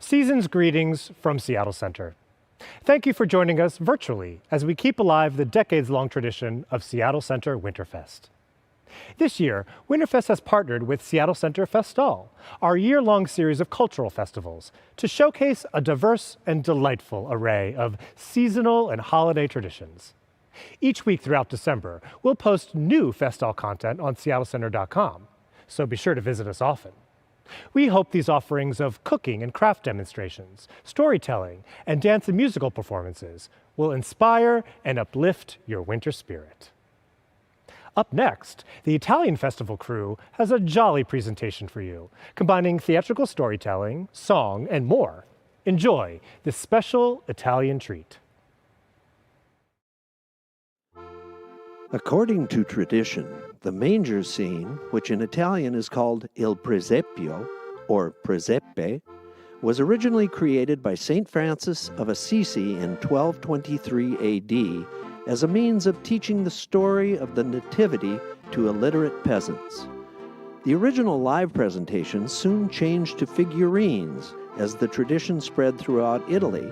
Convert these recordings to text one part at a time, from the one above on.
Season's greetings from Seattle Center. Thank you for joining us virtually as we keep alive the decades-long tradition of Seattle Center Winterfest. This year, Winterfest has partnered with Seattle Center Festál, our year-long series of cultural festivals, to showcase a diverse and delightful array of seasonal and holiday traditions. Each week throughout December, we'll post new Festál content on seattlecenter.com, so be sure to visit us often. We hope these offerings of cooking and craft demonstrations, storytelling, and dance and musical performances will inspire and uplift your winter spirit. Up next, the Italian festival crew has a jolly presentation for you, combining theatrical storytelling, song, and more. Enjoy this special Italian treat. According to tradition, the manger scene, which in Italian is called il presepio, or presepe, was originally created by St. Francis of Assisi in 1223 AD as a means of teaching the story of the Nativity to illiterate peasants. The original live presentation soon changed to figurines as the tradition spread throughout Italy,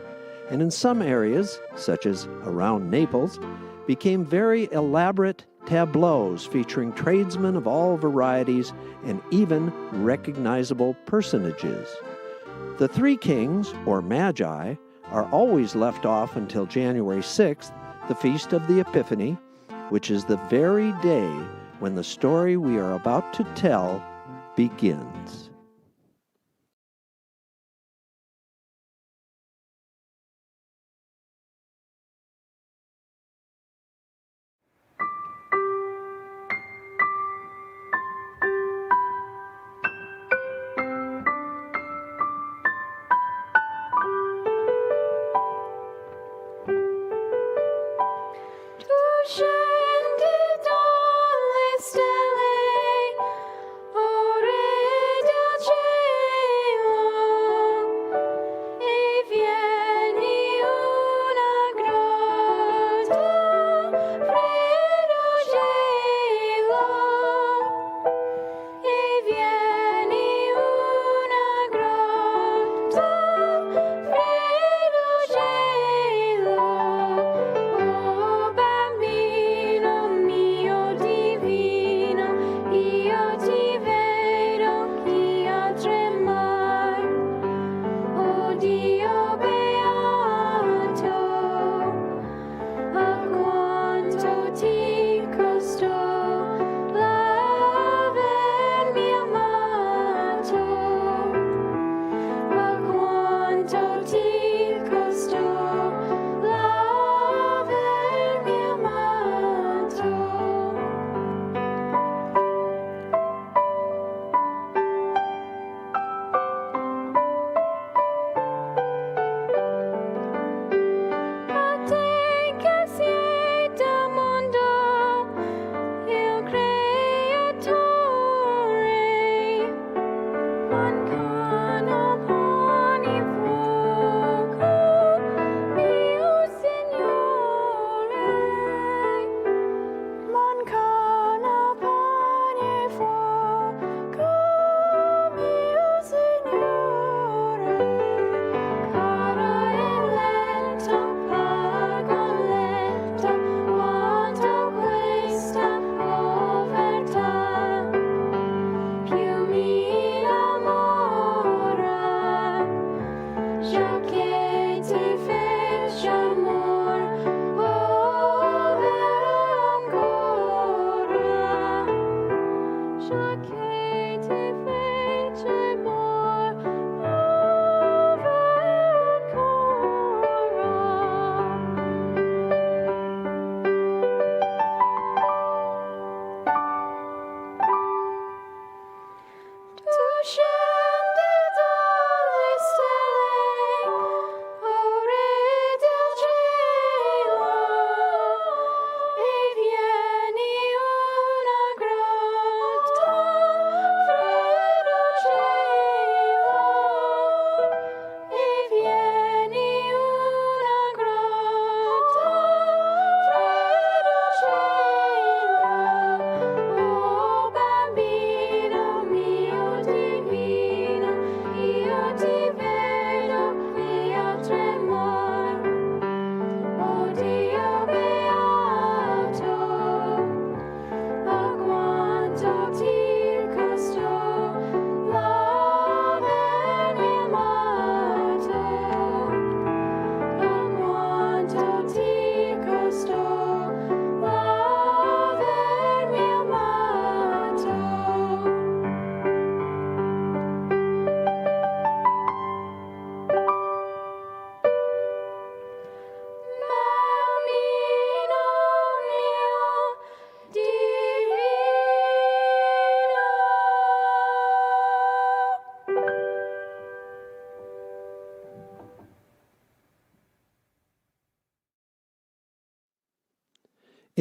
and in some areas, such as around Naples, became very elaborate tableaus featuring tradesmen of all varieties and even recognizable personages. The three kings, or magi, are always left off until January 6th, the Feast of the Epiphany, which is the very day when the story we are about to tell begins. Scendi dalle stelle, ore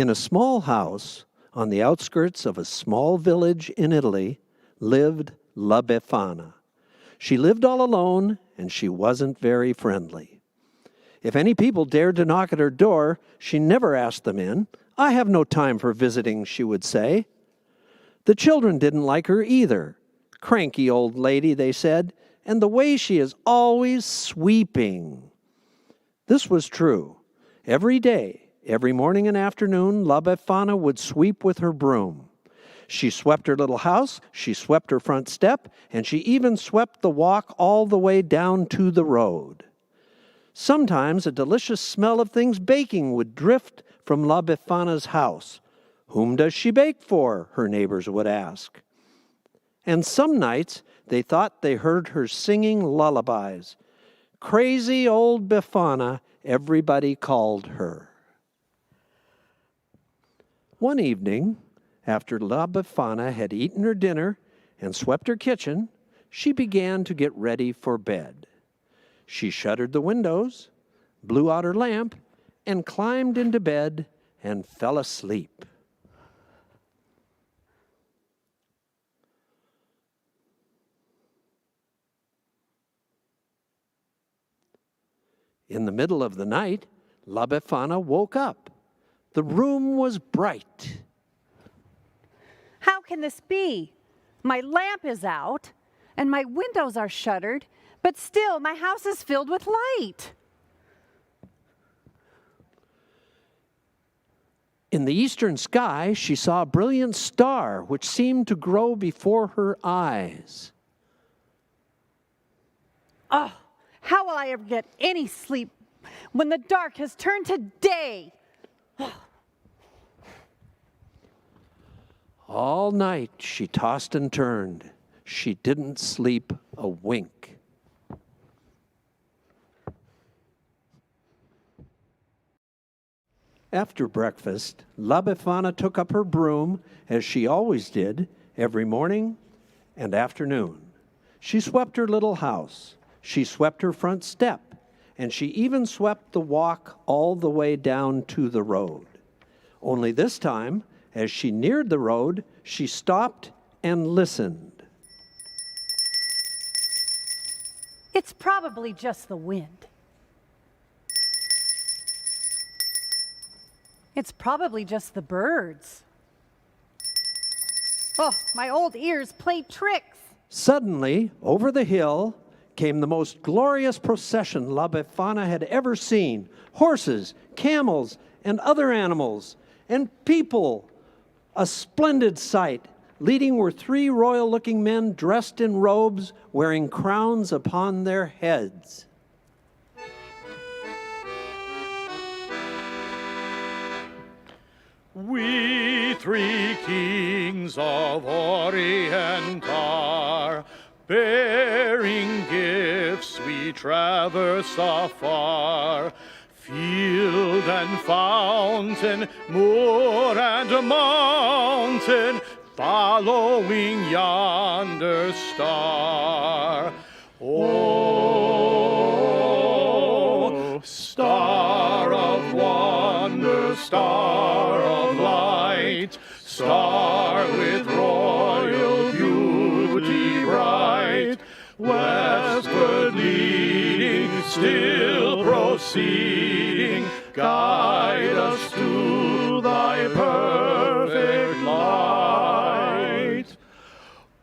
In a small house on the outskirts of a small village in Italy lived La Befana. She lived all alone, and she wasn't very friendly. If any people dared to knock at her door, she never asked them in. "I have no time for visiting," she would say. The children didn't like her either. "Cranky old lady," they said, "and the way she is always sweeping." This was true. Every day, every morning and afternoon, La Befana would sweep with her broom. She swept her little house, she swept her front step, and she even swept the walk all the way down to the road. Sometimes a delicious smell of things baking would drift from La Befana's house. "Whom does she bake for?" her neighbors would ask. And some nights they thought they heard her singing lullabies. Crazy old Befana, everybody called her. One evening, after La Befana had eaten her dinner and swept her kitchen, she began to get ready for bed. She shuttered the windows, blew out her lamp, and climbed into bed and fell asleep. In the middle of the night, La Befana woke up. The room was bright. How can this be? My lamp is out, and my windows are shuttered, but still my house is filled with light. In the eastern sky, she saw a brilliant star which seemed to grow before her eyes. Oh, how will I ever get any sleep when the dark has turned to day? All night she tossed and turned. She didn't sleep a wink. After breakfast, La Befana took up her broom, as she always did, every morning and afternoon. She swept her little house. She swept her front step, and she even swept the walk all the way down to the road. Only this time, as she neared the road, she stopped and listened. It's probably just the wind. It's probably just the birds. Oh, my old ears play tricks. Suddenly, over the hill, came the most glorious procession La Befana had ever seen. Horses, camels, and other animals, and people. A splendid sight. Leading were 3 royal-looking men dressed in robes, wearing crowns upon their heads. We 3 kings of Orient are, bearing gifts we traverse afar. Field and fountain, moor and mountain, following yonder star. Oh, star of wonder, star of light, star with royal beauty bright, westward leading, still proceeding, guide us to thy perfect light.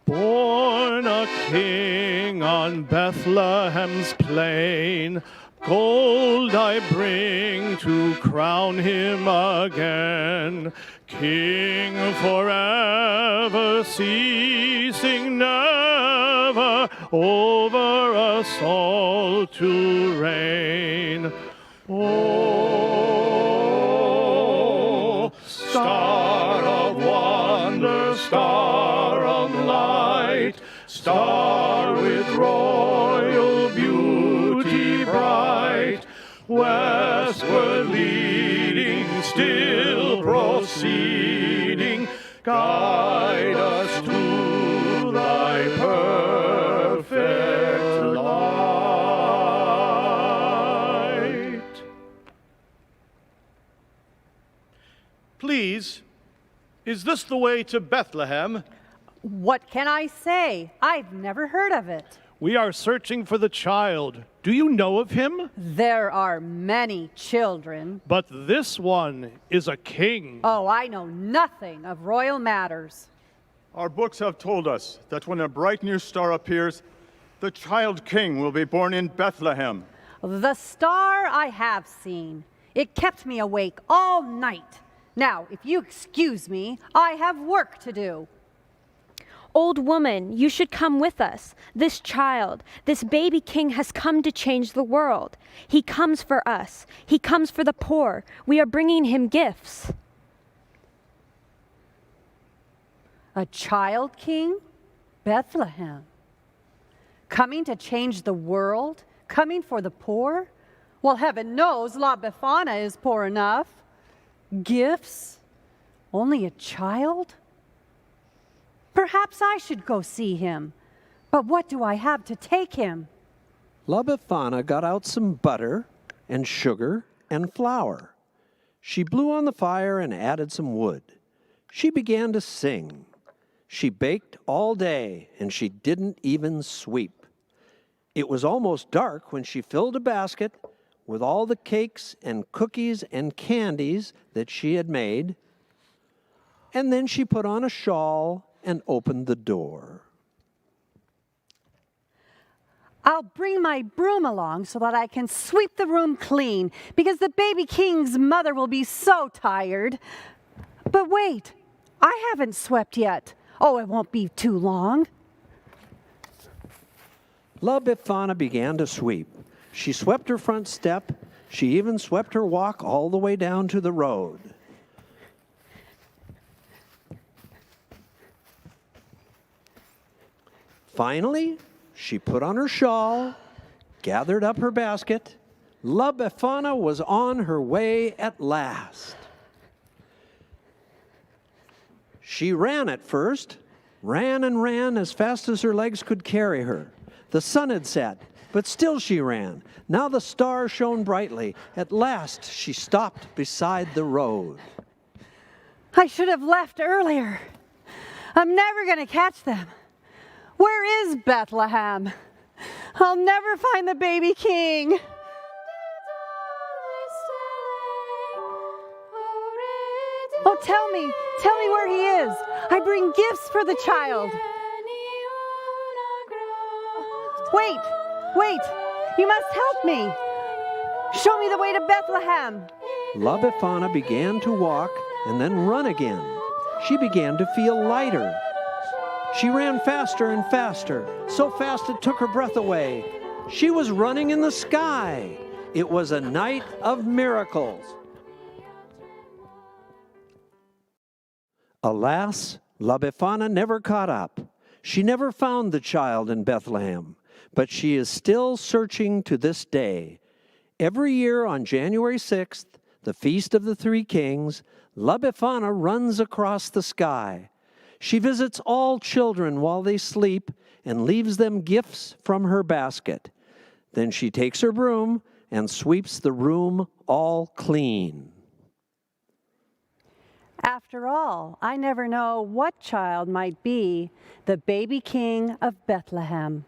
Born a king on Bethlehem's plain, gold I bring to crown him again. King forever, ceasing never, over us all to reign. Oh, star of wonder, star of light, star with royal beauty bright, westward leading, still proceeding, guide us to thy perfect light. Please Is this the way to Bethlehem? What can I say? I've never heard of it. We are searching for the child. Do you know of him? There are many children. But this one is a king. Oh, I know nothing of royal matters. Our books have told us that when a bright new star appears, the child king will be born in Bethlehem. The star I have seen. It kept me awake all night. Now, if you excuse me, I have work to do. Old woman, you should come with us. This child, this baby king has come to change the world. He comes for us. He comes for the poor. We are bringing him gifts. A child king? Bethlehem. Coming to change the world? Coming for the poor? Well, heaven knows La Befana is poor enough. Gifts? Only a child? Perhaps I should go see him. But what do I have to take him? La Befana got out some butter and sugar and flour. She blew on the fire and added some wood. She began to sing. She baked all day, and she didn't even sweep. It was almost dark when she filled a basket with all the cakes and cookies and candies that she had made. And then she put on a shawl and opened the door. I'll bring my broom along so that I can sweep the room clean, because the baby king's mother will be so tired. But wait, I haven't swept yet. Oh, it won't be too long. La Befana began to sweep. She swept her front step. She even swept her walk all the way down to the road. Finally, she put on her shawl, gathered up her basket. La Befana was on her way at last. She ran at first, ran and ran as fast as her legs could carry her. The sun had set, but still she ran. Now the stars shone brightly. At last, she stopped beside the road. I should have left earlier. I'm never going to catch them. Where is Bethlehem? I'll never find the baby king. Oh, tell me where he is. I bring gifts for the child. Wait, you must help me. Show me the way to Bethlehem. La Befana began to walk and then run again. She began to feel lighter. She ran faster and faster, so fast it took her breath away. She was running in the sky. It was a night of miracles. Alas, La Befana never caught up. She never found the child in Bethlehem, but she is still searching to this day. Every year on January 6th, the Feast of the Three Kings, La Befana runs across the sky. She visits all children while they sleep and leaves them gifts from her basket. Then she takes her broom and sweeps the room all clean. After all, I never know what child might be the baby king of Bethlehem.